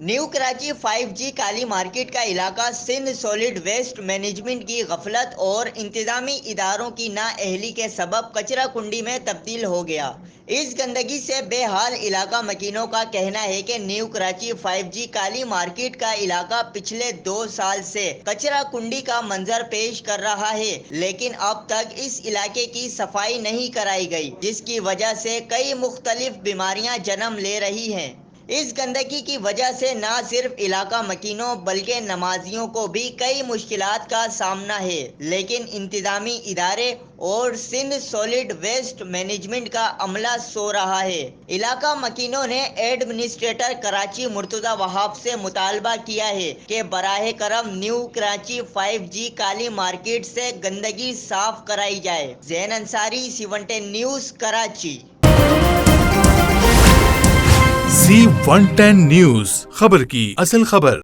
New Karachi 5G کالی market کا علاقہ Sindh solid waste management کی غفلت اور انتظامی اداروں کی نااہلی کے سبب کچرا کنڈی میں تبدیل ہو گیا۔ اس گندگی سے بے حال علاقہ مکینوں کا کہنا ہے کہ نیو کراچی 5G کالی مارکیٹ کا علاقہ پچھلے 2 سال سے کچرا کنڈی کا منظر پیش کر رہا ہے، لیکن اب تک اس علاقے کی صفائی نہیں کرائی گئی، جس کی وجہ سے کئی مختلف بیماریاں جنم لے رہی ہیں۔ اس گندگی کی وجہ سے نہ صرف علاقہ مکینوں بلکہ نمازیوں کو بھی کئی مشکلات کا سامنا ہے، لیکن انتظامی ادارے اور سندھ سالڈ ویسٹ مینجمنٹ کا عملہ سو رہا ہے۔ علاقہ مکینوں نے ایڈمنسٹریٹر کراچی مرتضی وہاب سے مطالبہ کیا ہے کہ براہ کرم نیو کراچی 5G کالی مارکیٹ سے گندگی صاف کرائی جائے۔ Zain Ansari, C110 news, Karachi. C110 news, خبر کی اصل خبر۔